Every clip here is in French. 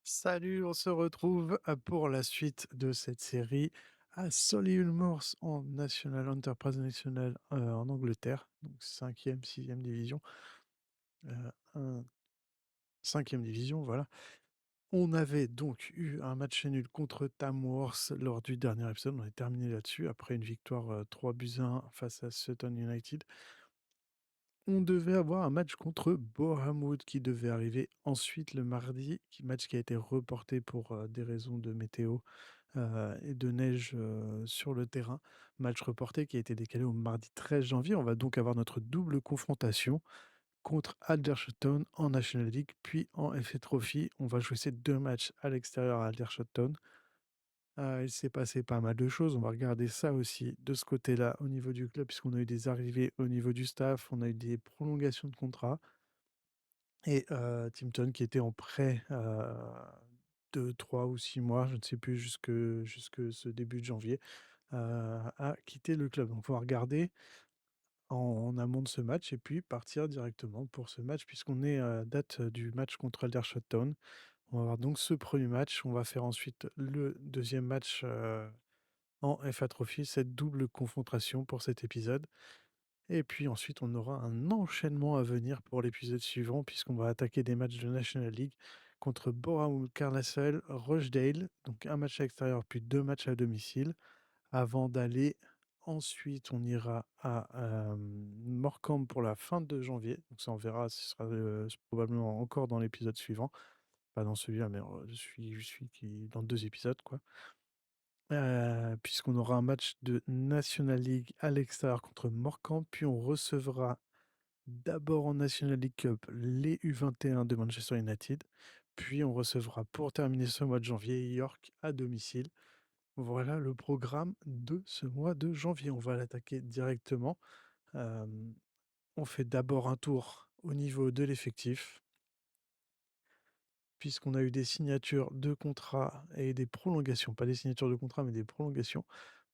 Salut, on se retrouve pour la suite de cette série à Solihull Moors en National Enterprise National en Angleterre, donc cinquième, sixième division, un- cinquième division, voilà. On avait donc eu un match nul contre Tamworth lors du dernier épisode, on est terminé là-dessus après une victoire 3 buts à 1 face à Sutton United. On devait avoir un match contre Bournemouth qui devait arriver ensuite le mardi, match qui a été reporté pour des raisons de météo et de neige sur le terrain. Match reporté qui a été décalé au mardi 13 janvier. On va donc avoir notre double confrontation contre Aldershot Town en National League, puis en FA Trophy. On va jouer ces deux matchs à l'extérieur à Aldershot Town. Il s'est passé pas mal de choses. On va regarder ça aussi de ce côté-là au niveau du club, puisqu'on a eu des arrivées au niveau du staff, on a eu des prolongations de contrats. Et Timpton qui était en prêt de 3 ou 6 mois, je ne sais plus, jusque ce début de janvier, a quitté le club. Donc il faut regarder en amont de ce match et puis partir directement pour ce match puisqu'on est à date du match contre Aldershot Town. On va avoir donc ce premier match. On va faire ensuite le deuxième match en FA Trophy, cette double confrontation pour cet épisode. Et puis ensuite, on aura un enchaînement à venir pour l'épisode suivant, puisqu'on va attaquer des matchs de National League contre Boreham Castle, Rochdale, donc un match à l'extérieur, puis deux matchs à domicile, avant d'aller ensuite, on ira à Morecambe pour la fin de janvier. Donc ça, on verra, ce sera probablement encore dans l'épisode suivant. Pas dans celui-là, mais je suis qui dans deux épisodes, quoi. Puisqu'on aura un match de National League à l'extérieur contre Morecambe, puis on recevra d'abord en National League Cup les U21 de Manchester United, puis on recevra pour terminer ce mois de janvier York à domicile. Voilà le programme de ce mois de janvier. On va l'attaquer directement. Euh, on fait d'abord un tour au niveau de l'effectif, puisqu'on a eu des signatures de contrats et des prolongations, pas des signatures de contrats, mais des prolongations.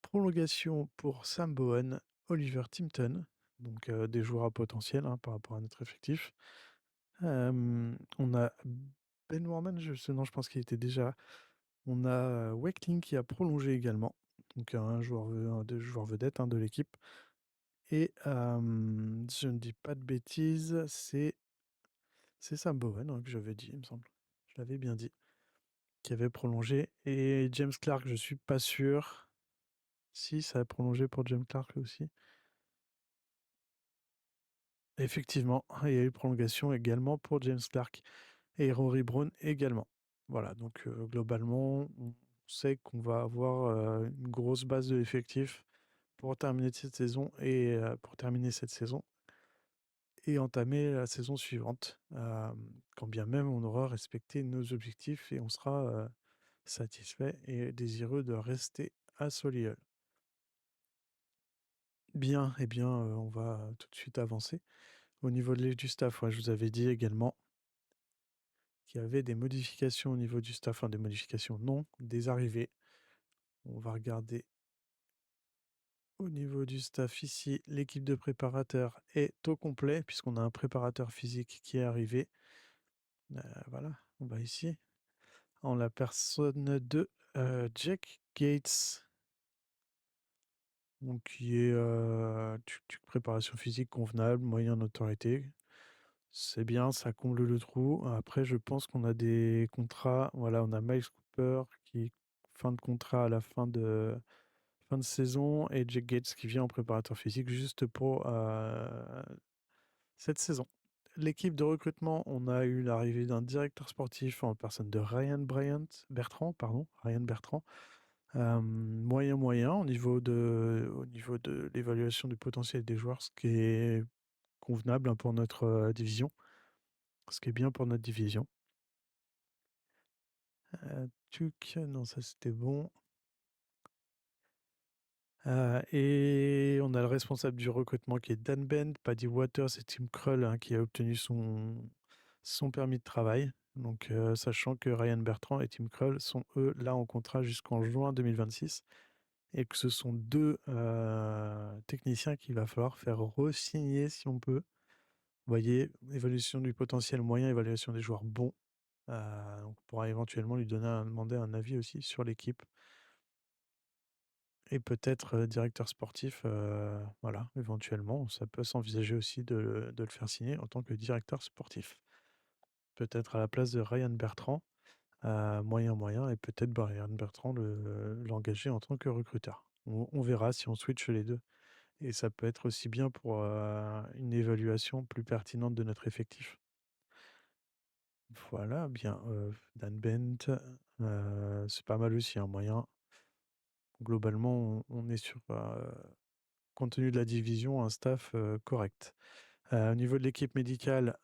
Prolongation pour Sam Bowen, Oliver Timpton, donc des joueurs à potentiel par rapport à notre effectif. On a Ben Warman, non, je pense qu'il était déjà. On a Wakeling qui a prolongé également, donc un des joueurs vedettes de l'équipe. Et je ne dis pas de bêtises, c'est Sam Bowen que j'avais dit, il me semble. Je l'avais bien dit, qui avait prolongé. Et James Clark, je suis pas sûr. Si, ça a prolongé pour James Clark aussi. Effectivement, il y a eu prolongation également pour James Clark et Rory Brown également. Voilà, donc globalement, on sait qu'on va avoir une grosse base de l'effectif pour terminer cette saison et entamer la saison suivante. Quand bien même on aura respecté nos objectifs et on sera satisfait et désireux de rester à Solihull. Bien, eh bien, on va tout de suite avancer. Au niveau de du staff, ouais, je vous avais dit également qu'il y avait des modifications au niveau du staff, des modifications non, des arrivées. On va regarder au niveau du staff ici, l'équipe de préparateurs est au complet puisqu'on a un préparateur physique qui est arrivé. Voilà, on va ici. En la personne de Jack Gates, donc qui est préparation physique convenable, moyen autorité. C'est bien, ça comble le trou. Après, je pense qu'on a des contrats. Voilà, on a Miles Cooper qui est fin de contrat à la fin de saison et Jack Gates qui vient en préparateur physique juste pour cette saison. L'équipe de recrutement, on a eu l'arrivée d'un directeur sportif en personne de Bertrand, pardon, Ryan Bertrand. Moyen au niveau de l'évaluation du potentiel des joueurs, ce qui est convenable pour notre division, ce qui est bien pour notre division. Non, ça c'était bon. Et on a le responsable du recrutement qui est Dan Bend, Paddy Waters et Tim Krull qui a obtenu son permis de travail. Donc, sachant que Ryan Bertrand et Tim Krull sont eux là en contrat jusqu'en juin 2026 et que ce sont deux techniciens qu'il va falloir faire re-signer si on peut. Vous voyez, évaluation du potentiel moyen, évaluation des joueurs bons. Donc on pourra éventuellement lui demander un avis aussi sur l'équipe et peut-être, directeur sportif, voilà, éventuellement, ça peut s'envisager aussi de le faire signer en tant que directeur sportif. Peut-être à la place de Ryan Bertrand, moyen et peut-être Ryan Bertrand l'engager en tant que recruteur. On verra si on switch les 2 et ça peut être aussi bien pour, une évaluation plus pertinente de notre effectif. Voilà, bien, Dan Bent, c'est pas mal aussi, un moyen. Globalement, on est sur, compte tenu de la division, un staff, correct. Au niveau de l'équipe médicale,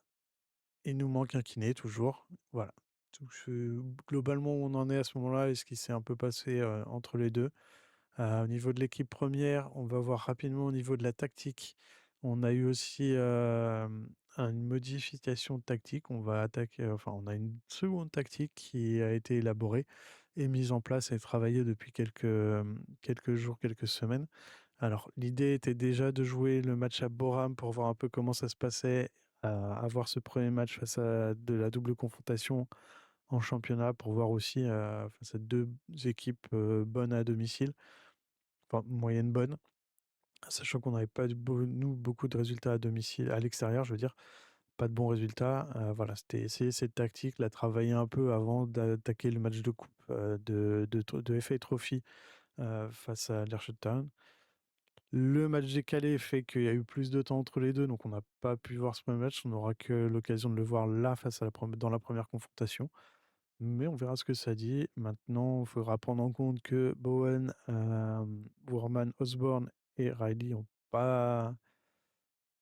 il nous manque un kiné toujours, voilà. Tout ce Globalement, où on en est à ce moment-là et ce qui s'est un peu passé, entre les 2. Au niveau de l'équipe première, on va voir rapidement au niveau de la tactique. On a eu aussi, une modification de tactique. On va attaquer enfin, on a une seconde tactique qui a été élaborée et mise en place et travaillée depuis quelques jours, quelques semaines. Alors, l'idée était déjà de jouer le match à Boram pour voir un peu comment ça se passait, avoir ce premier match face à de la double confrontation en championnat pour voir aussi, face à 2 équipes, bonnes à domicile, enfin moyenne bonne, sachant qu'on n'avait pas nous, beaucoup de résultats à domicile à l'extérieur, je veux dire, pas de bons résultats. Voilà, c'était essayer cette tactique, la travailler un peu avant d'attaquer le match de coupe, de FA Trophy, face à l'Airshot Town. Le match décalé fait qu'il y a eu plus de temps entre les 2, donc on n'a pas pu voir ce premier match. On n'aura que l'occasion de le voir là, face à dans la première confrontation. Mais on verra ce que ça dit. Maintenant, il faudra prendre en compte que Bowen, Worman, Osborne et Riley ont pas.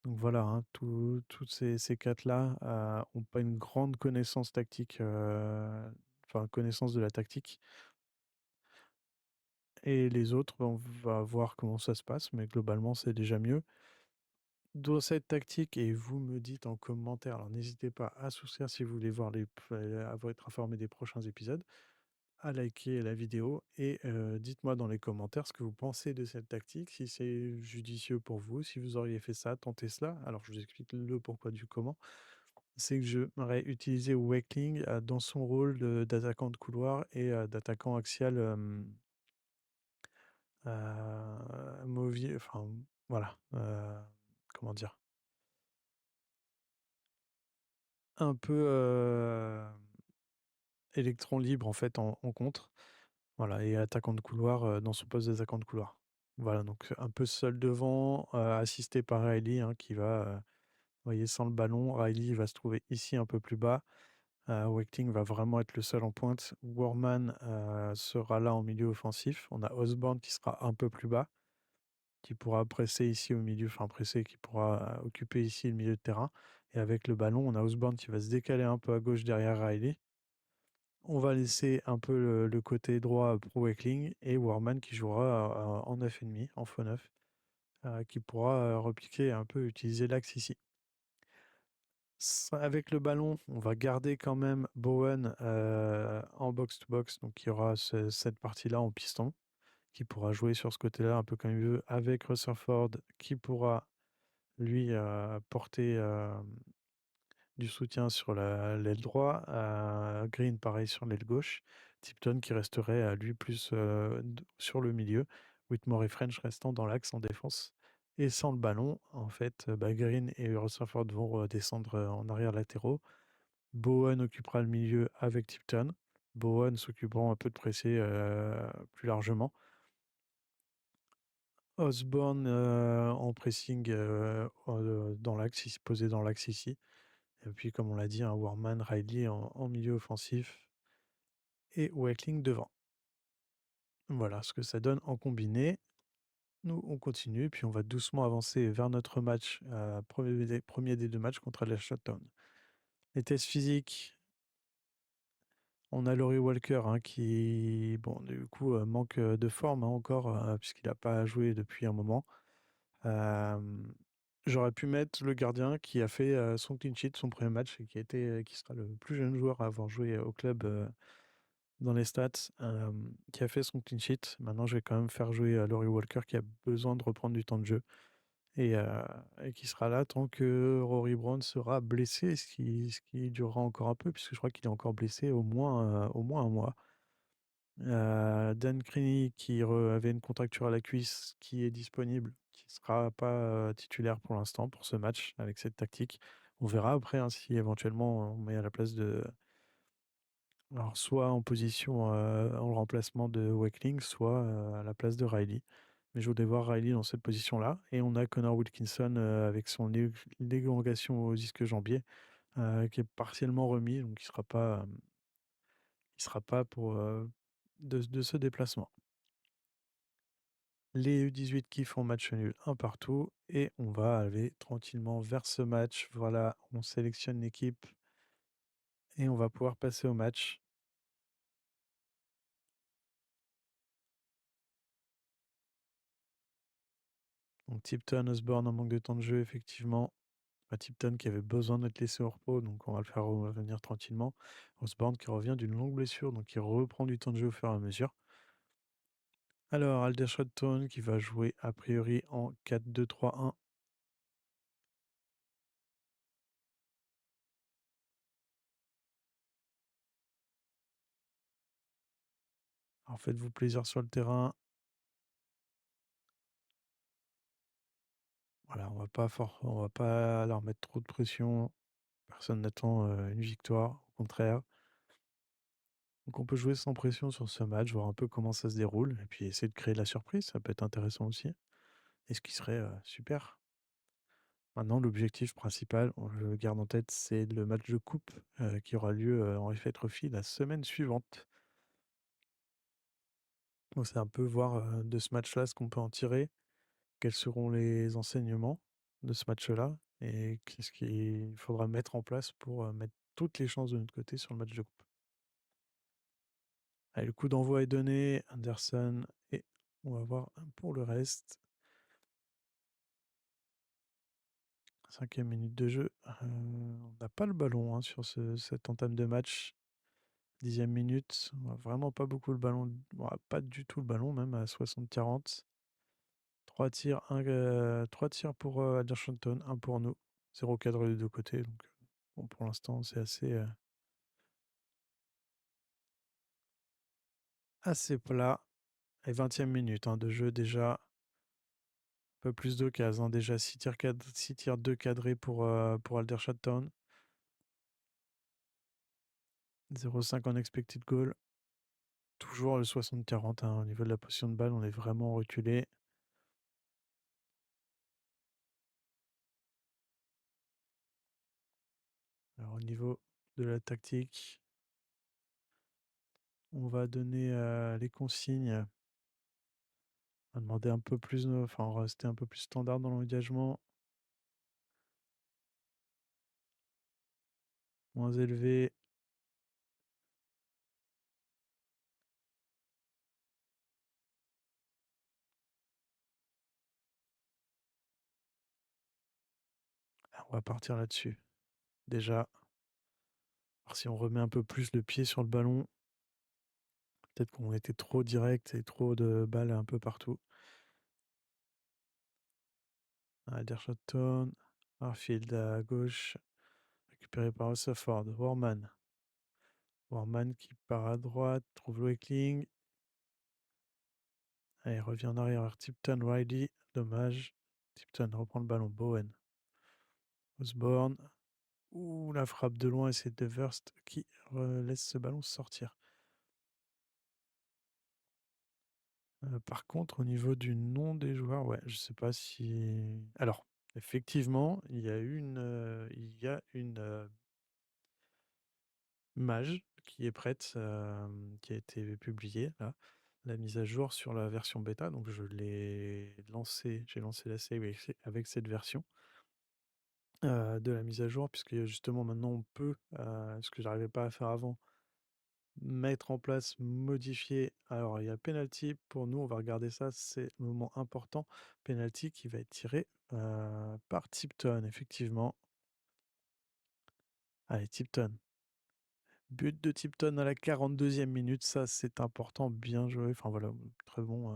Donc voilà, hein, tous ces quatre-là ont pas une grande connaissance tactique, enfin connaissance de la tactique. Et les autres, on va voir comment ça se passe, mais globalement, c'est déjà mieux. Dans cette tactique, et vous me dites en commentaire, alors n'hésitez pas à souscrire si vous voulez voir être informé des prochains épisodes, à liker la vidéo et dites-moi dans les commentaires ce que vous pensez de cette tactique, si c'est judicieux pour vous, si vous auriez fait ça, tenté cela. Alors je vous explique le pourquoi du comment. C'est que j'aurais utilisé Wakeling dans son rôle d'attaquant de couloir et d'attaquant axial enfin voilà, comment dire? Un peu électron libre en fait en contre. Voilà, et attaquant de couloir, dans son poste d'attaquant de couloir. Voilà, donc un peu seul devant, assisté par Riley, hein, qui va, vous voyez, sans le ballon, Riley va se trouver ici un peu plus bas. Wakeling va vraiment être le seul en pointe. Worman, sera là en milieu offensif. On a Osborne qui sera un peu plus bas, qui pourra presser ici au milieu, enfin presser, qui pourra occuper ici le milieu de terrain. Et avec le ballon, on a Osborne qui va se décaler un peu à gauche derrière Riley. On va laisser un peu le côté droit pro Wakeling et Warman qui jouera en 9,5, en faux 9, qui pourra repiquer et un peu utiliser l'axe ici. Avec le ballon, on va garder quand même Bowen en box-to-box, donc il y aura cette partie-là en piston, qui pourra jouer sur ce côté-là un peu comme il veut, avec Rutherford qui pourra lui porter du soutien sur l'aile droite, Green pareil sur l'aile gauche, Tipton qui resterait à lui plus sur le milieu, Whitmore et French restant dans l'axe en défense. Et sans le ballon, en fait, Green et Rutherford vont redescendre en arrière latéraux. Bowen occupera le milieu avec Tipton. Bowen s'occupera un peu de presser plus largement. Osborne en pressing dans l'axe, posé dans l'axe ici. Et puis, comme on l'a dit, un Warman, Riley en milieu offensif et Wakeling devant. Voilà ce que ça donne en combiné. Nous, on continue, puis on va doucement avancer vers notre match, premier des deux matchs contre la Town. Les tests physiques, on a Laurie Walker hein, qui, bon, du coup, manque de forme hein, encore, puisqu'il n'a pas joué depuis un moment. J'aurais pu mettre le gardien qui a fait son clean sheet, son premier match, et qui sera le plus jeune joueur à avoir joué au club dans les stats, qui a fait son clean sheet. Maintenant, je vais quand même faire jouer Laurie Walker qui a besoin de reprendre du temps de jeu et, heu, et qui sera là tant que Rory Brown sera blessé, ce qui durera encore un peu puisque je crois qu'il est encore blessé au moins 1 mois. Dan Criny qui avait une contracture à la cuisse qui est disponible, qui sera pas, titulaire pour l'instant pour ce match avec cette tactique. On verra après, hein, si éventuellement on met à la place de alors soit en position, en remplacement de Wakeling, soit, à la place de Riley. Mais je voudrais voir Riley dans cette position-là et on a Connor Wilkinson, avec son élongation au disque jambier, qui est partiellement remis, donc il sera pas pour, de ce déplacement. Les U18 qui font match nul un partout et on va aller tranquillement vers ce match. Voilà, on sélectionne l'équipe et on va pouvoir passer au match. Donc Tipton, Osborne en manque de temps de jeu, effectivement. Tipton qui avait besoin d'être laissé au repos, donc on va le faire revenir tranquillement. Osborne qui revient d'une longue blessure, donc il reprend du temps de jeu au fur et à mesure. Alors Aldershot Town qui va jouer a priori en 4-2-3-1. Alors faites-vous plaisir sur le terrain. Voilà, on va pas leur mettre trop de pression. Personne n'attend une victoire, au contraire. Donc on peut jouer sans pression sur ce match, voir un peu comment ça se déroule, et puis essayer de créer de la surprise, ça peut être intéressant aussi. Et ce qui serait super. Maintenant, l'objectif principal, je le garde en tête, c'est le match de coupe qui aura lieu en FA Trophy la semaine suivante. Donc c'est un peu voir de ce match-là ce qu'on peut en tirer, quels seront les enseignements de ce match-là, et qu'est-ce qu'il faudra mettre en place pour mettre toutes les chances de notre côté sur le match de coupe. Allez, le coup d'envoi est donné, Anderson, et on va voir pour le reste. 5e minute de jeu. On n'a pas le ballon, hein, sur cette entame de match. 10e minute, on a vraiment pas beaucoup le ballon. On a pas du tout le ballon, même à 60-40. 3 tirs, 3 tirs pour Aldershot, un pour nous. 0 cadre des deux côtés. Donc, bon, pour l'instant, c'est assez plat. Et 20e minute, hein, de jeu déjà. Un peu plus d'occasions, hein, déjà 6 tirs, 6 tirs 2 cadrés pour Aldershot Town. 0,5 en expected goal. Toujours le 60-40, hein, au niveau de la position de balle, on est vraiment reculé. Alors au niveau de la tactique, on va donner les consignes. On va demander un peu plus, enfin, on va rester un peu plus standard dans l'engagement. Moins élevé. Ah, on va partir là-dessus. Déjà, alors si on remet un peu plus le pied sur le ballon, peut-être qu'on était trop direct et trop de balles un peu partout. Aldershot Town, Arfield à gauche, récupéré par Osaford. Warman. Warman qui part à droite, trouve Wakeling. Allez, revient en arrière vers Tipton, Riley. Dommage. Tipton reprend le ballon. Bowen. Osborne. Ouh, la frappe de loin et c'est De Verst qui laisse ce ballon sortir. Par contre, au niveau du nom des joueurs, ouais, je sais pas si. Alors, effectivement, il y a une mage qui est prête, qui a été publiée là, la mise à jour sur la version bêta. Donc je l'ai lancé, j'ai lancé la save avec cette version de la mise à jour, puisque justement maintenant on peut, ce que j'arrivais pas à faire avant, mettre en place, modifier. Alors il y a penalty pour nous, on va regarder ça, c'est le moment important. Penalty qui va être tiré par Tipton, effectivement. Allez, Tipton. But de Tipton à la 42e minute, ça c'est important, bien joué. Enfin voilà, très bon.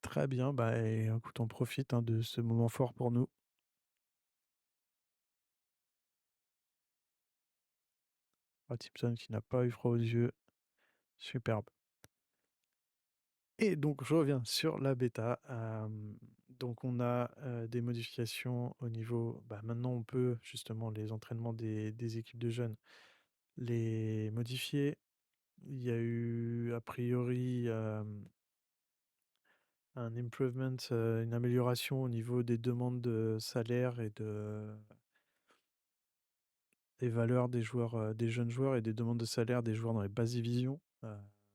Très bien, bah, et écoute, on profite, hein, de ce moment fort pour nous. Tipson qui n'a pas eu froid aux yeux, superbe. Et donc je reviens sur la bêta, donc on a, des modifications au niveau bah, maintenant on peut justement les entraînements des équipes de jeunes les modifier. Il y a eu a priori, un improvement, une amélioration au niveau des demandes de salaire et des valeurs des joueurs, des jeunes joueurs et des demandes de salaire des joueurs dans les basses divisions.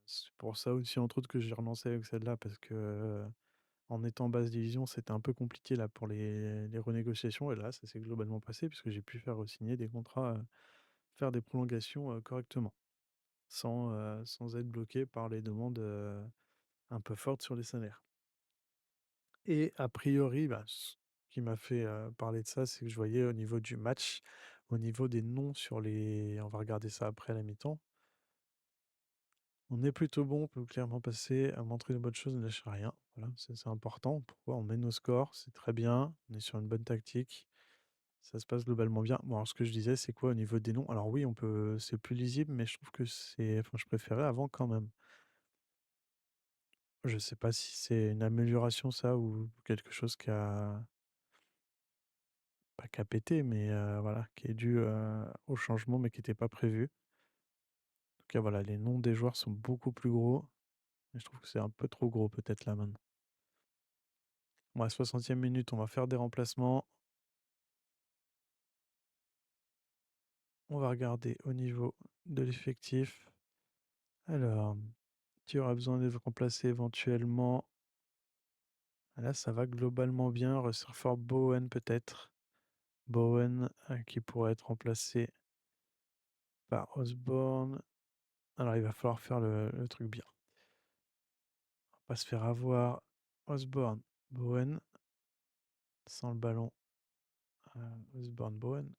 C'est pour ça aussi entre autres que j'ai relancé avec celle-là parce que, en étant basse division, c'était un peu compliqué là pour les renégociations et là, ça s'est globalement passé puisque j'ai pu faire, signer des contrats, faire des prolongations, correctement, sans être bloqué par les demandes, un peu fortes sur les salaires. Et a priori, bah, ce qui m'a fait, parler de ça, c'est que je voyais au niveau du match, au niveau des noms sur les on va regarder ça après à la mi-temps. On est plutôt bon, on peut clairement passer à montrer de bonnes choses, ne lâche rien. Voilà, c'est important. Pourquoi? On met nos scores, c'est très bien, on est sur une bonne tactique, ça se passe globalement bien. Bon, alors ce que je disais, c'est quoi au niveau des noms? Alors oui, on peut c'est plus lisible, mais je trouve que c'est enfin, je préférais avant quand même. Je sais pas si c'est une amélioration ça ou quelque chose qui a pas qui a pété, mais voilà, qui est dû, au changement, mais qui était pas prévu. En tout cas, voilà, les noms des joueurs sont beaucoup plus gros et je trouve que c'est un peu trop gros peut-être là maintenant. Ouais, 60e minute, on va faire des remplacements. On va regarder au niveau de l'effectif. Alors, qui aura besoin d'être remplacé éventuellement? Là, ça va globalement bien. Ressort fort Bowen peut-être. Bowen qui pourrait être remplacé par Osborne. Alors, il va falloir faire le truc bien. On va pas se faire avoir. Osborne, Bowen, sans le ballon. Osborne, Bowen.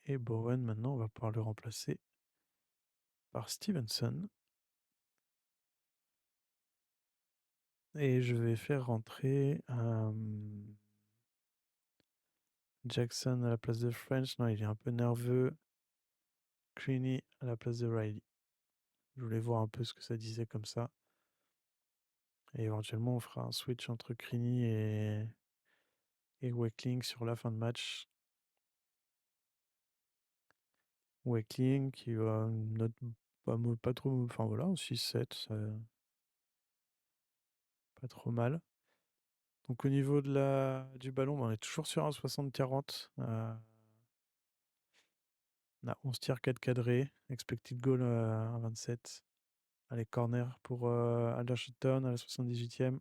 Et Bowen, maintenant, on va pouvoir le remplacer par Stevenson. Et je vais faire rentrer Jackson à la place de French. Non, il est un peu nerveux. Creaney à la place de Riley. Je voulais voir un peu ce que ça disait comme ça. Et éventuellement, on fera un switch entre Creaney et Wakeling sur la fin de match. Wakeling qui a une note pas trop. Enfin voilà, 6-7, pas trop mal. Donc au niveau du ballon, on est toujours sur un 60-40. On a 11 tirs, 4 cadrés. Expected goal à 27. Allez, corner pour Aldershot à la 78e.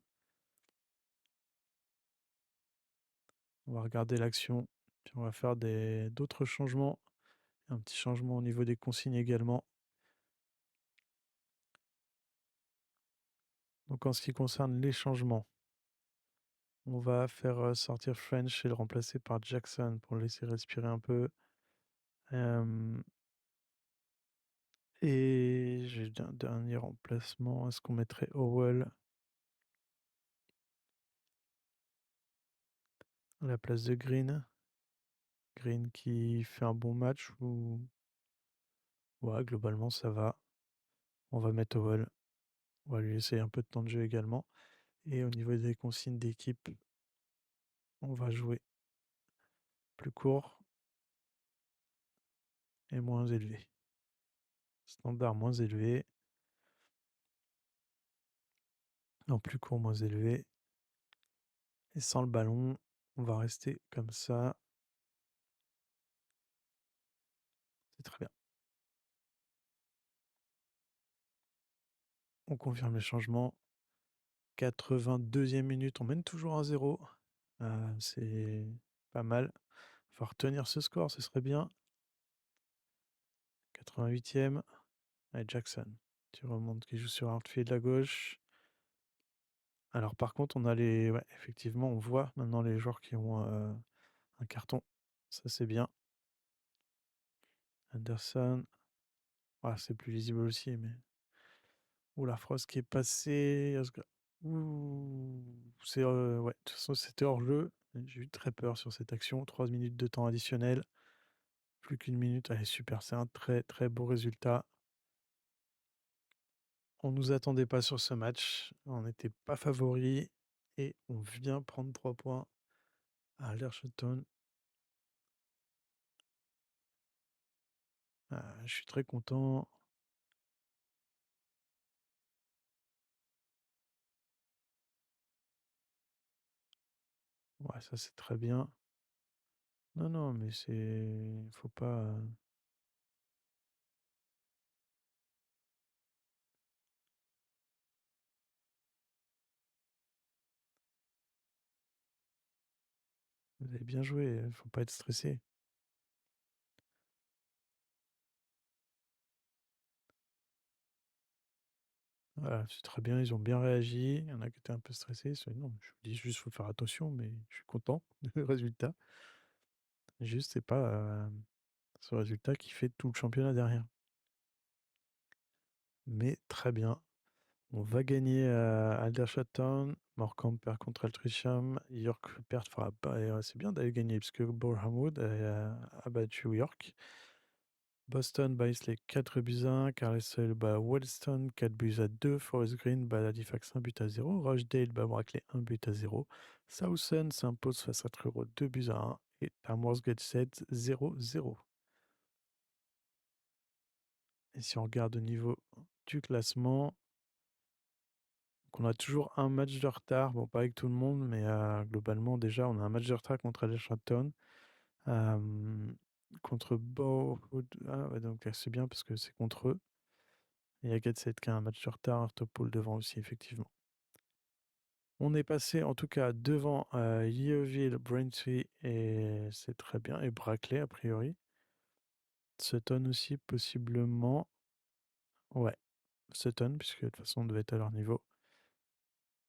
On va regarder l'action. Puis on va faire d'autres changements. Un petit changement au niveau des consignes également. Donc en ce qui concerne les changements, on va faire sortir French et le remplacer par Jackson pour le laisser respirer un peu. Et j'ai un dernier remplacement. Est-ce qu'on mettrait Howell à la place de Green? Green qui fait un bon match ou... Ouais, globalement ça va. On va mettre Howell. On va lui laisser un peu de temps de jeu également. Et au niveau des consignes d'équipe, on va jouer plus court et moins élevé. Standard moins élevé. Non, plus court, moins élevé. Et sans le ballon, on va rester comme ça. C'est très bien. On confirme les changements. 82e minute, on mène toujours 1-0. C'est pas mal. Il va retenir ce score, ce serait bien. 88e. Allez, Jackson. Tu remontes qui joue sur outfield à gauche. Alors par contre, on a les... Ouais, effectivement, on voit maintenant les joueurs qui ont un carton. Ça, c'est bien. Anderson. Ah, c'est plus lisible aussi, mais Ou la Frost qui est passée. Ouh, c'est ouais, de toute façon, c'était hors jeu. J'ai eu très peur sur cette action. 3 minutes de temps additionnel. Plus qu'une minute. Allez, super. C'est un très très beau résultat. On nous attendait pas sur ce match. On n'était pas favori. Et on vient prendre 3 points à Aldershot. Je suis très content. Ouais, ça c'est très bien. Non, non, mais c'est. Faut pas. Vous avez bien joué. Faut pas être stressé. Voilà, c'est très bien. Ils ont bien réagi. Il y en a qui étaient un peu stressés. Non, je vous dis juste, faut faire attention, mais je suis content du résultat. Juste, c'est pas ce résultat qui fait tout le championnat derrière. Mais très bien. On va gagner à Aldershot Town. Morecambe perd contre Altrincham. York perd fera pas. Et, c'est bien d'aller gagner parce que Bournemouth a battu York. Boston bat Islay 4 buts à 1. Carlisle bat Wellston 4 buts à 2. Forest Green bat Halifax 1 but à 0. Rochdale bat Brackley 1 but à 0. Southend s'impose face à Truro 2 buts à 1. Et Tamworth Gateshead 0-0. Et si on regarde au niveau du classement, on a toujours un match de retard. Bon, pas avec tout le monde, mais globalement, déjà, on a un match de retard contre Aldershot. Contre Bow. Ah, ouais, donc c'est bien parce que c'est contre eux. Et il y a Gateshead qui a un match de retard. Hartlepool devant aussi, effectivement. On est passé en tout cas devant Yeovil, Braintree et c'est très bien. Et Brackley, a priori. Sutton aussi, possiblement. Ouais, Sutton, puisque de toute façon, on devait être à leur niveau.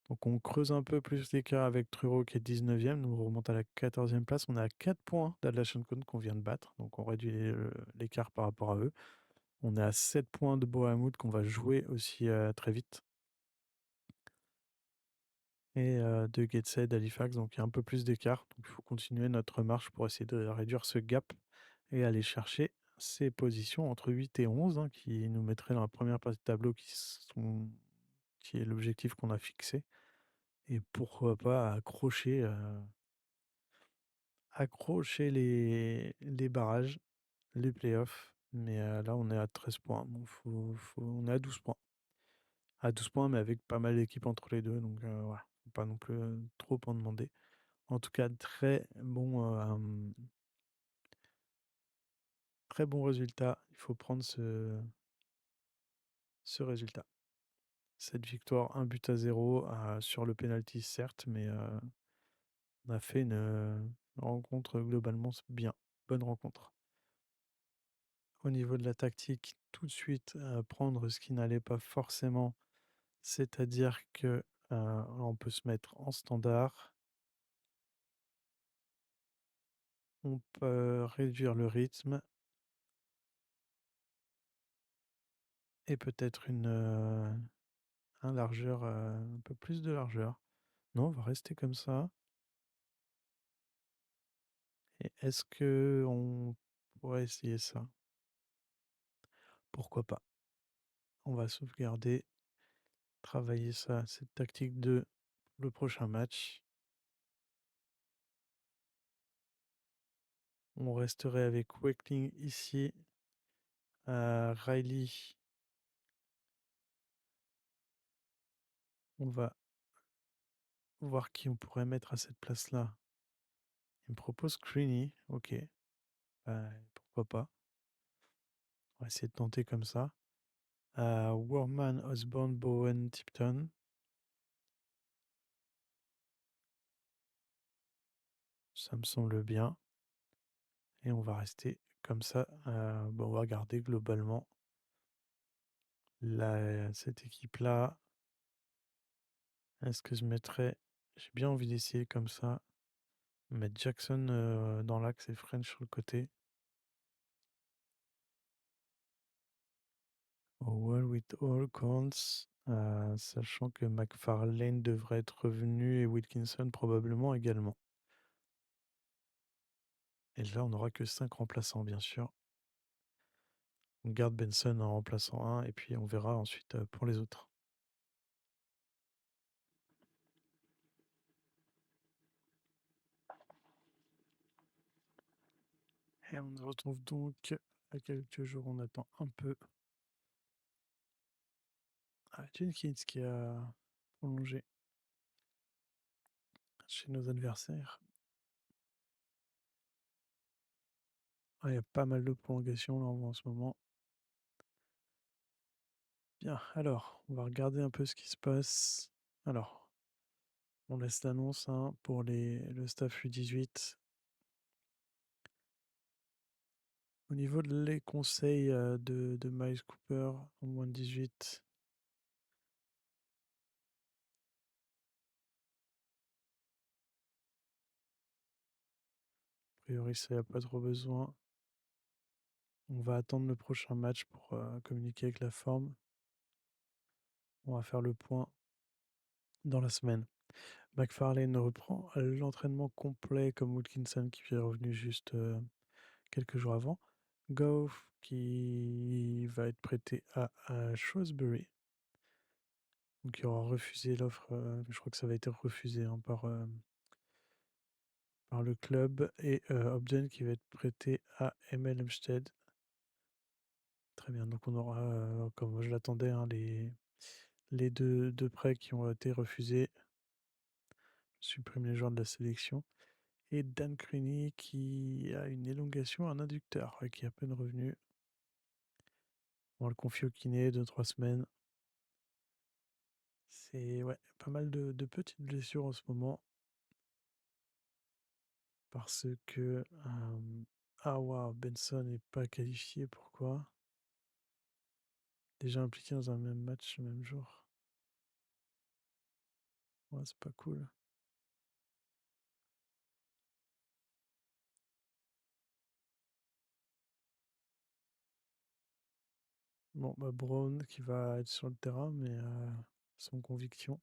Donc on creuse un peu plus l'écart avec Truro qui est 19e. Nous on remonte à la 14e place. On est à 4 points d'Adlachon qu'on vient de battre. Donc on réduit l'écart par rapport à eux. On est à 7 points de Bournemouth qu'on va jouer aussi très vite. Et de Gateshead, Halifax. Donc il y a un peu plus d'écart. Donc il faut continuer notre marche pour essayer de réduire ce gap et aller chercher ces positions entre 8 et 11 qui nous mettraient dans la première partie de tableau qui est l'objectif qu'on a fixé. Et pourquoi pas accrocher les barrages, les playoffs. Mais là, on est à 13 points. Bon, on est à 12 points. À 12 points, mais avec pas mal d'équipes entre les deux. Donc, voilà. Faut pas non plus trop en demander. En tout cas, très bon résultat. Il faut prendre ce résultat. Cette victoire, 1 but à 0 sur le penalty, certes, mais on a fait une rencontre globalement bien. Bonne rencontre. Au niveau de la tactique, tout de suite prendre ce qui n'allait pas forcément, c'est-à-dire que on peut se mettre en standard, on peut réduire le rythme et peut-être un largeur, un peu plus de largeur. Non, on va rester comme ça. Et est-ce que on pourrait essayer ça? Pourquoi pas? On va sauvegarder, travailler ça, cette tactique de le prochain match. On resterait avec Wakeling ici. Riley, on va voir qui on pourrait mettre à cette place-là. Il me propose Creany. Ok. Bah, pourquoi pas. On va essayer de tenter comme ça. Worman, Osborne, Bowen, Tipton. Ça me semble bien. Et on va rester comme ça. Bon, on va garder globalement cette équipe-là. Est-ce que je mettrais. J'ai bien envie d'essayer comme ça. Mettre Jackson dans l'axe et French sur le côté. Oh, well with all counts. Sachant que McFarlane devrait être revenu et Wilkinson probablement également. Et là, on n'aura que 5 remplaçants, bien sûr. On garde Benson en remplaçant un et puis on verra ensuite pour les autres. Et on se retrouve donc à quelques jours, on attend un peu. Ah, Jenkins qui a prolongé chez nos adversaires. Ah, il y a pas mal de prolongations là en ce moment. Bien, alors, on va regarder un peu ce qui se passe. Alors, on laisse l'annonce hein, pour le staff U18. Au niveau des conseils de Miles Cooper en moins de 18, a priori, ça n'y a pas trop besoin. On va attendre le prochain match pour communiquer avec la forme. On va faire le point dans la semaine. McFarlane reprend l'entraînement complet comme Wilkinson qui est revenu juste quelques jours avant. Goff qui va être prêté à Shrewsbury. Donc il aura refusé l'offre, je crois que ça va être refusé hein, par le club. Et Obden qui va être prêté à ML Hempstead. Très bien, donc on aura, comme je l'attendais, hein, les deux prêts qui ont été refusés. Je supprime les joueurs de la sélection. Et Dan Cruney qui a une élongation, un inducteur, qui est à peine revenu. On va le confier au kiné 2-3 semaines. C'est ouais, pas mal de petites blessures en ce moment. Parce que ah waouh, Benson n'est pas qualifié, pourquoi? Déjà impliqué dans un même match le même jour. Ouais, c'est pas cool. Bon, bah Brown qui va être sur le terrain, mais sans conviction.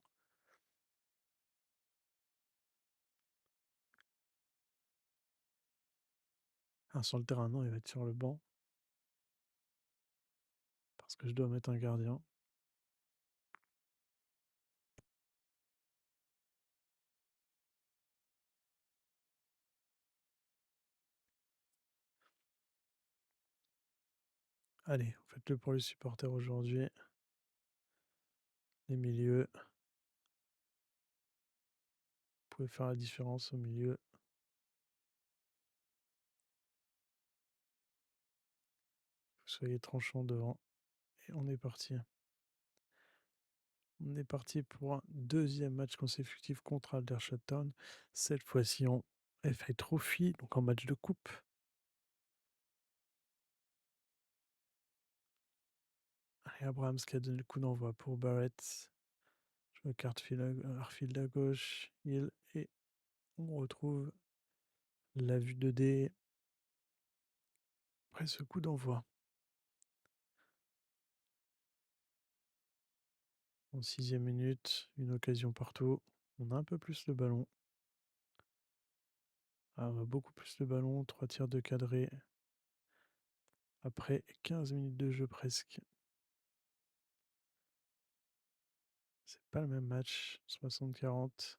Ah, sur le terrain, non, il va être sur le banc. Parce que je dois mettre un gardien. Allez, faites-le pour les supporters aujourd'hui. Les milieux. Vous pouvez faire la différence au milieu. Soyez tranchant devant. Et on est parti. On est parti pour un deuxième match consécutif contre Aldershot Town. Cette fois-ci en FA Trophy, donc en match de coupe. Allez, Abrahams qui a donné le coup d'envoi pour Barrett. Je vois Harfield à gauche. Et on retrouve la vue 2D après ce coup d'envoi. En 6e minute, une occasion partout. On a un peu plus le ballon. Ah, on a beaucoup plus le ballon. 3 tirs de cadré. Après 15 minutes de jeu presque. C'est pas le même match. 60-40.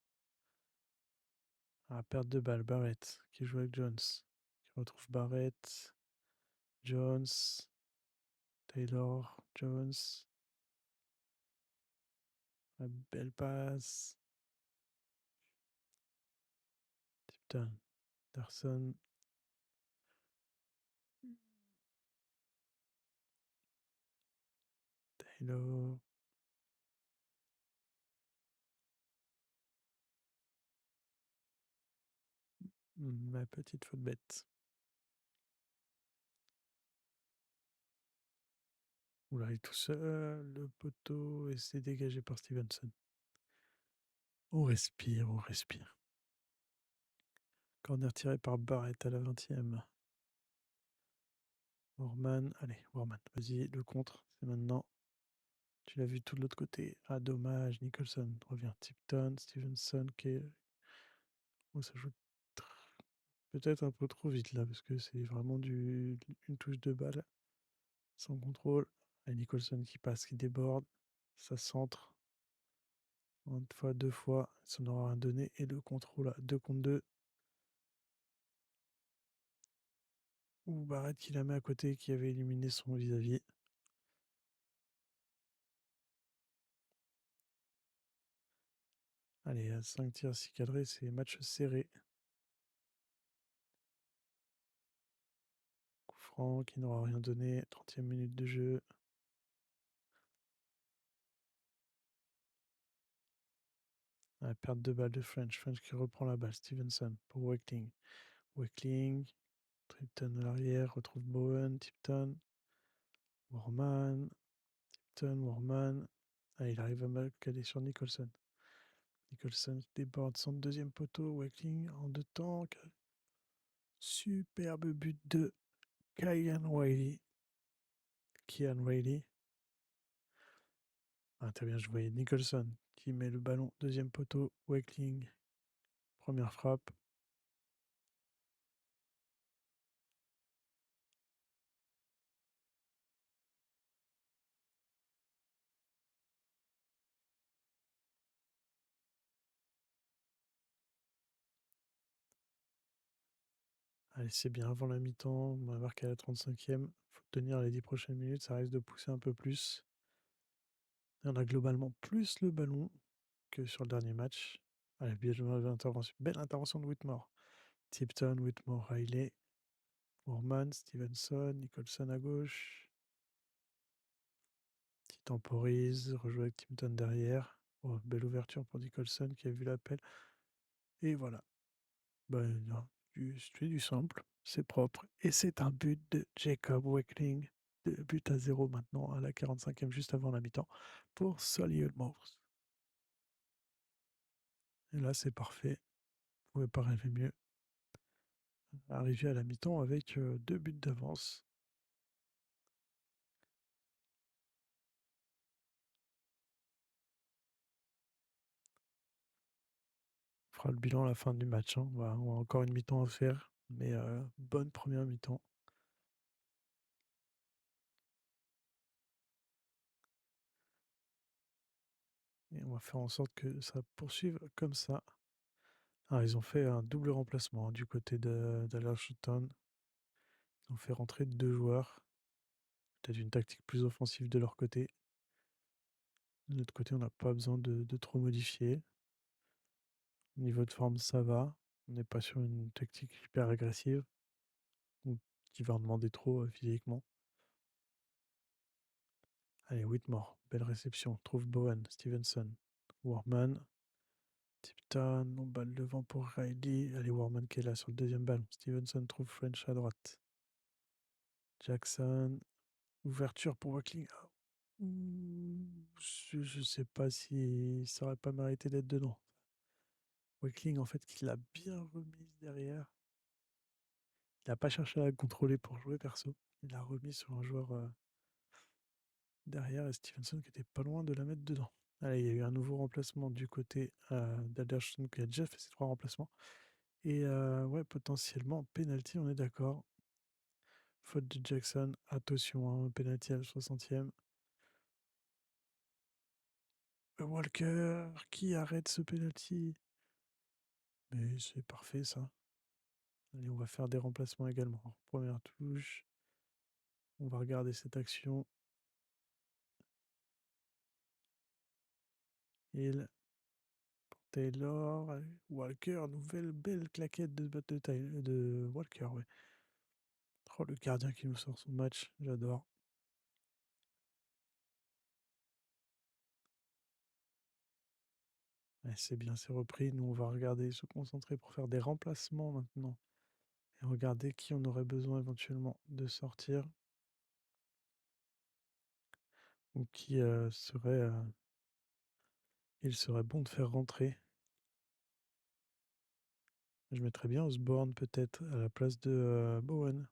À perte de balle, Barrett qui joue avec Jones. Qui retrouve Barrett. Jones. Taylor. Jones. La belle passe. Tipton. Anderson. Taylor. Ma petite faute bête. Oula, il est tout seul. Le poteau et c'est dégagé par Stevenson. On respire, on respire. Corner tiré par Barrett à la 20e. Warman, allez, Warman, vas-y, le contre, c'est maintenant. Tu l'as vu tout de l'autre côté. Ah, dommage. Nicholson revient. Tipton, Stevenson, qui oh, ça joue peut-être un peu trop vite là, parce que c'est vraiment une touche de balle sans contrôle. Et Nicholson qui passe, qui déborde. Ça centre. Une fois, deux fois, ça n'aura rien donné. Et le contrôle à 2 contre 2. Ou Barrett qui la met à côté, qui avait éliminé son vis-à-vis. Allez, à 5 tirs, 6 cadrés, c'est match serré. Coup franc qui n'aura rien donné. 30e minute de jeu. La perte de balle de French. French qui reprend la balle. Stevenson pour Wakeling. Wakeling. Tipton à l'arrière. Retrouve Bowen. Tipton. Warman. Tipton. Warman. Ah, il arrive à mal caler sur Nicholson. Nicholson qui déborde son deuxième poteau. Wakeling en 2 temps. Superbe but de Kyan Wiley. Kian Riley. Ah, très bien joué. Nicholson qui met le ballon. Deuxième poteau. Wakeling. Première frappe. Allez, c'est bien avant la mi-temps. On va marquer à la 35e. Faut tenir les 10 prochaines minutes. Ça risque de pousser un peu plus. Et on a globalement plus le ballon que sur le dernier match. Allez, belle intervention de Whitmore. Tipton, Whitmore, Riley. Moorman, Stevenson, Nicholson à gauche. Qui temporise, rejoue avec Tipton derrière. Oh, belle ouverture pour Nicholson qui a vu l'appel. Et voilà. Ben, non, c'est du simple, c'est propre. Et c'est un but de Jacob Wakeling. But à 0 maintenant, à la 45e, juste avant la mi-temps, pour Solihull Moors. Et là, c'est parfait. Vous pouvez pas rêver mieux. Arrivé à la mi-temps avec 2 buts d'avance. On fera le bilan à la fin du match, hein. On a encore une mi-temps à faire, mais bonne première mi-temps. Et on va faire en sorte que ça poursuive comme ça. Ah, ils ont fait un double remplacement, hein, du côté d'Aldershot. Ils ont fait rentrer 2 joueurs. Peut-être une tactique plus offensive de leur côté. De notre côté, on n'a pas besoin de trop modifier. Niveau de forme, ça va. On n'est pas sur une tactique hyper agressive ou qui va en demander trop physiquement. Allez, Whitmore, belle réception. Trouve Bowen, Stevenson, Warman, Tipton, on balle devant pour Riley. Allez, Warman qui est là sur le deuxième ballon. Stevenson trouve French à droite. Jackson, ouverture pour Wakeling. Ah, je sais pas si ça aurait pas mérité d'être dedans. Wakeling, en fait, qui l'a bien remise derrière. Il n'a pas cherché à la contrôler pour jouer perso. Il l'a remis sur un joueur derrière et Stevenson qui était pas loin de la mettre dedans. Allez, il y a eu un nouveau remplacement du côté d'Alderson qui a déjà fait ses 3 remplacements. Et ouais, potentiellement, penalty, on est d'accord. Faute de Jackson, attention, hein, penalty à la 60e. Walker qui arrête ce penalty. Mais c'est parfait ça. Allez, on va faire des remplacements également. Première touche. On va regarder cette action. Il Taylor, Walker, nouvelle belle claquette de Walker, ouais. Oh, le gardien qui nous sort son match, j'adore. Ouais, c'est bien, c'est repris. Nous, on va regarder, se concentrer pour faire des remplacements maintenant. Et regarder qui on aurait besoin éventuellement de sortir. Ou qui il serait bon de faire rentrer. Je mettrais bien Osborne peut-être à la place de Bowen.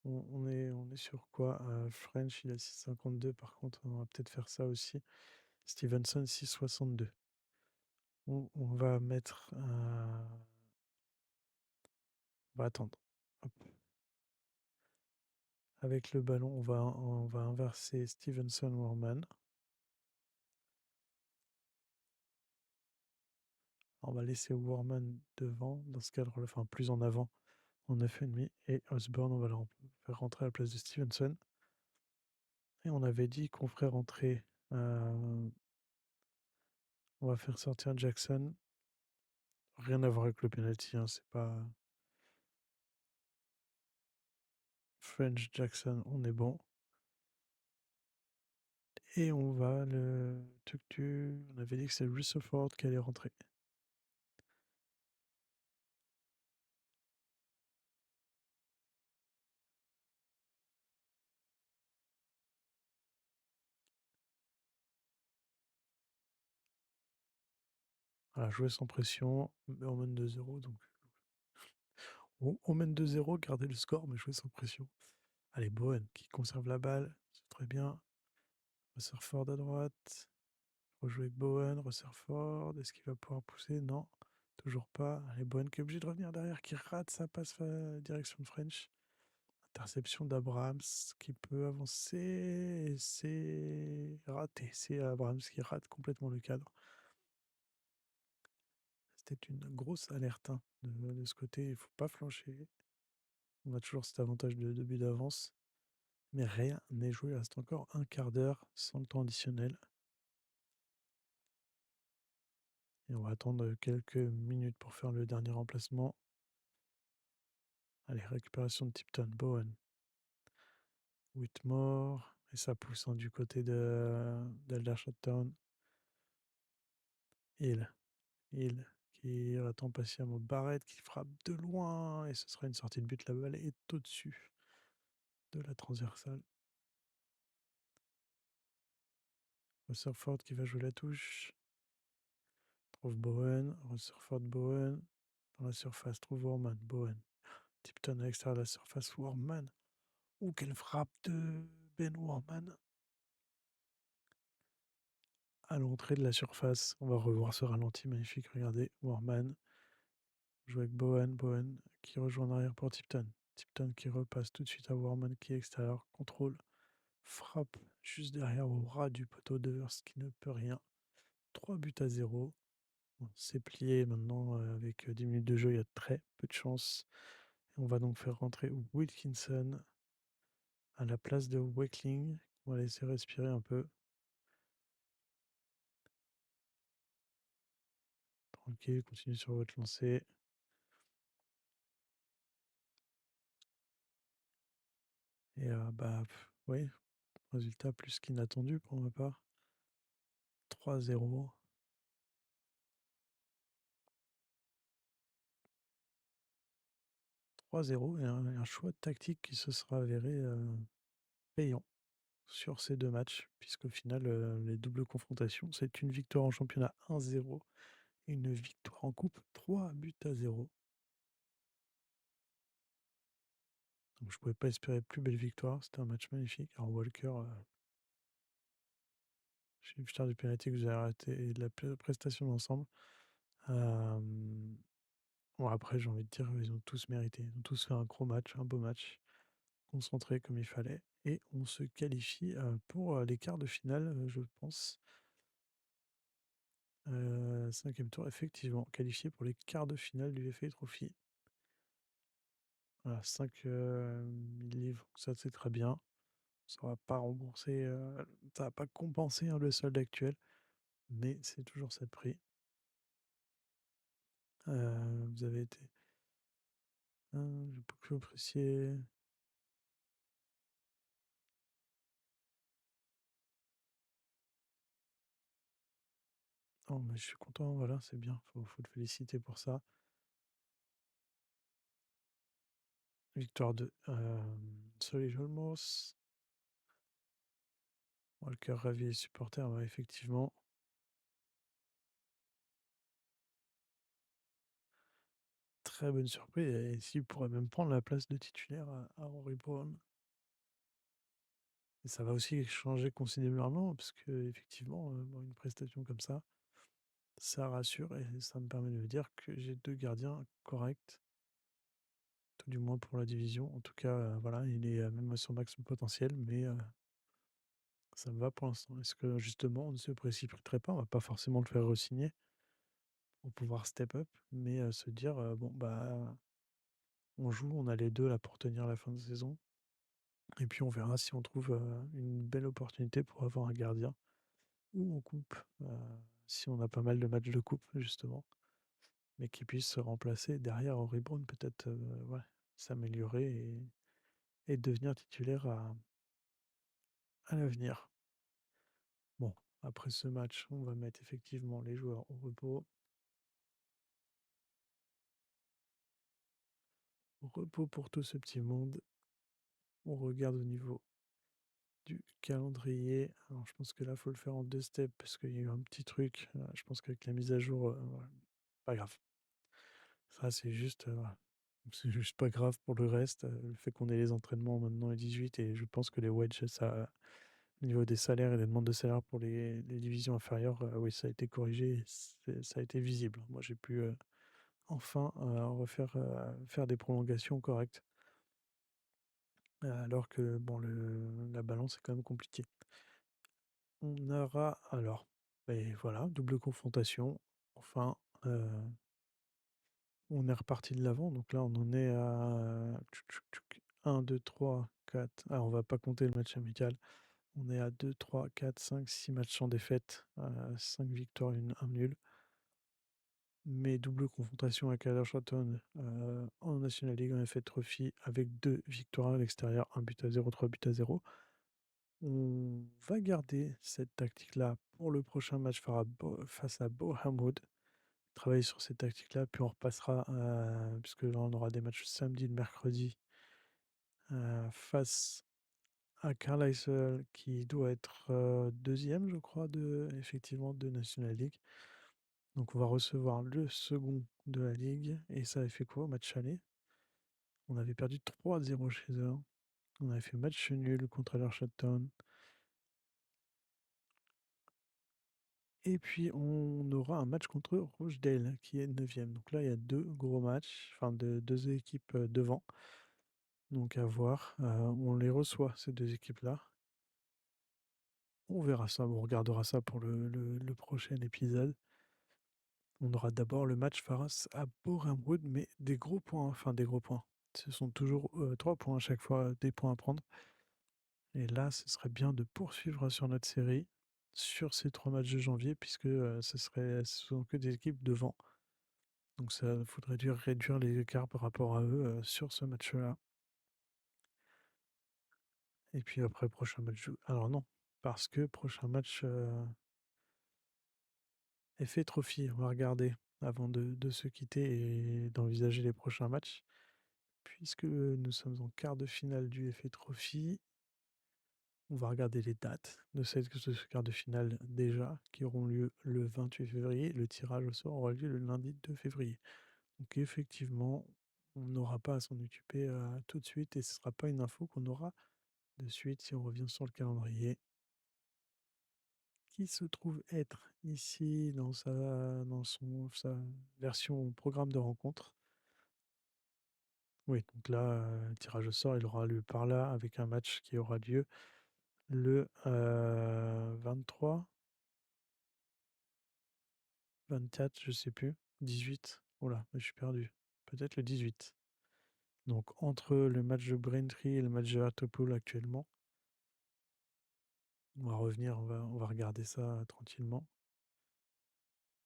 On est sur quoi? French, il a 6,52 par contre, on va peut-être faire ça aussi. Stevenson, 6,62. On va mettre on va attendre. Hop. Avec le ballon, on va inverser Stevenson-Warman. On va laisser Warman devant, dans ce cadre-là, enfin plus en avant, en 9,5. Et Osborne, on va le faire rentrer à la place de Stevenson. Et on avait dit qu'on ferait rentrer. On va faire sortir Jackson. Rien à voir avec le penalty, hein, c'est pas. French Jackson, on est bon. Et on va le. On avait dit que c'est Rutherford qui allait rentrer. Voilà, jouer sans pression, mais on mène 2-0, donc on mène 2-0, garder le score, mais jouer sans pression. Allez, Bowen qui conserve la balle, c'est très bien. Rutherford à droite, rejouer avec Bowen, Rutherford, est-ce qu'il va pouvoir pousser? Non, toujours pas. Allez, Bowen qui est obligé de revenir derrière, qui rate sa passe direction de French. Interception d'Abrams qui peut avancer, et c'est raté. C'est Abrams qui rate complètement le cadre. C'était une grosse alerte, hein, de ce côté, il ne faut pas flancher. On a toujours cet avantage de 2 buts d'avance. Mais rien n'est joué, il reste encore un quart d'heure sans le temps additionnel. Et on va attendre quelques minutes pour faire le dernier remplacement. Allez, récupération de Tipton, Bowen, Whitmore. Et ça pousse, hein, du côté d'Aldershot Town. Hill qui attend patiemment Barrett qui frappe de loin. Et ce sera une sortie de but. La balle est au-dessus de la transversale. Rutherford qui va jouer la touche. Trouve Bowen. Rutherford, Bowen. Dans la surface, trouve Warman. Bowen. Tipton à l'extérieur de la surface. Warman. Ouh, quelle frappe de Ben Warman à l'entrée de la surface. On va revoir ce ralenti magnifique. Regardez, Warman joue avec Bowen. Bowen qui rejoint en arrière pour Tipton. Tipton qui repasse tout de suite à Warman qui est extérieur. Contrôle. Frappe juste derrière au ras du poteau de Hurst qui ne peut rien. 3-0. Bon, c'est plié maintenant avec 10 minutes de jeu. Il y a très peu de chance. On va donc faire rentrer Wilkinson à la place de Wakeling. On va laisser respirer un peu. Tranquille, continuez sur votre lancée. Et oui, résultat plus qu'inattendu pour ma part. 3-0. 3-0 et un choix de tactique qui se sera avéré payant sur ces deux matchs, puisqu'au final, les doubles confrontations, c'est une victoire en championnat 1-0 et une victoire en coupe 3-0. Donc je ne pouvais pas espérer plus belle victoire. C'était un match magnifique. Alors Walker, je suis fier du pénalty que vous avez arrêté et de la prestation d'ensemble. Bon, après, j'ai envie de dire, ils ont tous mérité. Ils ont tous fait un gros match, un beau match, concentré comme il fallait. Et on se qualifie pour les quarts de finale, je pense. Cinquième tour, effectivement, qualifié pour les quarts de finale du FA Trophy. Voilà, 5 000 livres, ça c'est très bien. Ça va pas rembourser, ça va pas compenser, hein, le solde actuel, mais c'est toujours ça de prix. Vous avez été. J'ai beaucoup apprécié. Oh, mais je suis content, voilà, c'est bien, faut te féliciter pour ça. Victoire de Solly Olmos. Walker ravi les supporters, ouais, effectivement. très bonne surprise et s'il pourrait même prendre la place de titulaire à Henry Brown. Et ça va aussi changer considérablement parce qu'effectivement, bon, une prestation comme ça rassure et ça me permet de me dire que j'ai 2 gardiens corrects, tout du moins pour la division. En tout cas, voilà, il est, même à son max potentiel, mais ça me va pour l'instant. Est-ce que justement on ne se précipiterait pas? On va pas forcément le faire re-signer pour pouvoir step up, mais se dire, «Bon, bah, on joue, on a les 2 là pour tenir la fin de saison et puis on verra si on trouve, une belle opportunité pour avoir un gardien ou en coupe, si on a pas mal de matchs de coupe justement». Mais qui puisse se remplacer derrière Henry Brown peut-être, ouais, s'améliorer et devenir titulaire à l'avenir. Bon, après ce match, on va mettre effectivement les joueurs au repos. Au repos pour tout ce petit monde. On regarde au niveau du calendrier. Alors je pense que là, il faut le faire en 2 steps parce qu'il y a eu un petit truc, je pense qu'avec la mise à jour, voilà, pas grave. Ça, c'est juste, voilà, c'est juste pas grave pour le reste, le fait qu'on ait les entraînements maintenant à 18 et je pense que les wedges, ça au niveau des salaires et des demandes de salaire pour les divisions inférieures, oui, ça a été corrigé, ça a été visible. Moi, j'ai pu enfin faire des prolongations correctes, alors que bon, la balance est quand même compliquée. On aura alors, et voilà, double confrontation. Enfin, on est reparti de l'avant. Donc là, on en est à 1, 2, 3, 4. Ah, on va pas compter le match amical. On est à 2, 3, 4, 5, 6 matchs sans défaite, 5 victoires, un nul. Mais double confrontation avec Aldershot en National League, en FA Trophy, avec 2 victoires à l'extérieur, un but à 0, 3 buts à 0. On va garder cette tactique-là pour le prochain match face à Bournemouth. Travailler sur cette tactique-là, puis on repassera, puisque là on aura des matchs samedi, le mercredi, face à Carlisle qui doit être 2e, je crois, effectivement, de National League. Donc on va recevoir le second de la Ligue. Et ça avait fait quoi au match aller? On avait perdu 3-0 chez eux. On avait fait match nul contre Aldershot Town. Et puis on aura un match contre Rochdale qui est 9e. Donc là il y a 2 gros matchs, enfin 2 équipes devant. Donc à voir. On les reçoit ces 2 équipes-là. On verra ça, on regardera ça pour le prochain épisode. On aura d'abord le match face à Bournemouth, mais des gros points, enfin des gros points. Ce sont toujours 3 points à chaque fois, des points à prendre. Et là, ce serait bien de poursuivre sur notre série, sur ces 3 matchs de janvier, puisque ce sont que des équipes devant. Donc ça faudrait réduire les écarts par rapport à eux sur ce match-là. Et puis après, prochain match. Alors non, parce que prochain match FA Trophy, on va regarder avant de se quitter et d'envisager les prochains matchs. Puisque nous sommes en quart de finale du FA Trophy, on va regarder les dates de ce quart de finale déjà, qui auront lieu le 28 février. Le tirage au sort aura lieu le lundi 2 février. Donc effectivement, on n'aura pas à s'en occuper tout de suite et ce ne sera pas une info qu'on aura de suite si on revient sur le calendrier qui se trouve être ici sa version programme de rencontre. Oui, donc là, tirage au sort, il aura lieu par là avec un match qui aura lieu le 23, 24, je sais plus, 18. Oh là, je suis perdu. Peut-être le 18. Donc entre le match de Braintree et le match de Hartlepool actuellement, on va revenir, on va regarder ça tranquillement.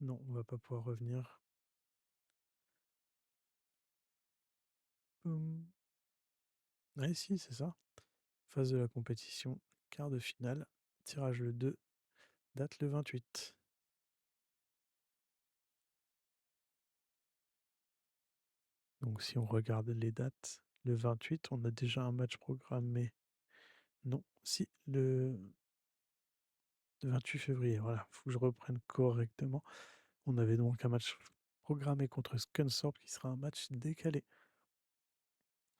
Non, on va pas pouvoir revenir. Ouais, si, c'est ça. Phase de la compétition, quart de finale, tirage le 2, date le 28. Donc si on regarde les dates, le 28, on a déjà un match programmé. Non, si, le 28 février, voilà, faut que je reprenne correctement. On avait donc un match programmé contre Scunthorpe qui sera un match décalé.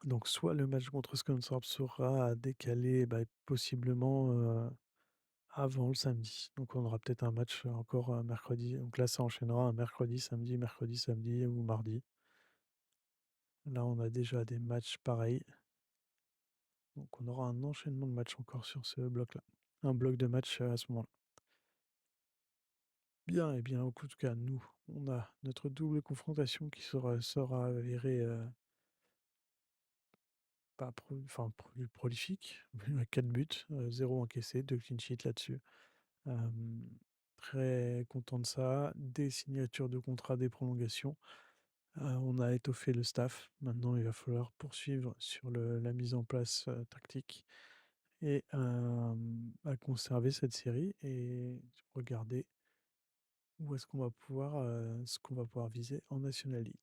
Donc soit le match contre Scunthorpe sera décalé, bah, possiblement, avant le samedi. Donc on aura peut-être un match encore, mercredi. Donc là, ça enchaînera un mercredi, samedi ou mardi. Là, on a déjà des matchs pareils. Donc on aura un enchaînement de matchs encore sur ce bloc-là. Un bloc de matchs, à ce moment-là. Bien et bien, en tout cas, nous, on a notre double confrontation qui sera avérée, pas prolifique, 4 buts, 0 encaissé, 2 clean sheets là-dessus. Hem, Très content de ça. Des signatures de contrats, des prolongations. On a étoffé le staff. Maintenant, il va falloir poursuivre sur la mise en place, tactique et à conserver cette série et regarder où est-ce qu'on va pouvoir, ce qu'on va pouvoir viser en National League.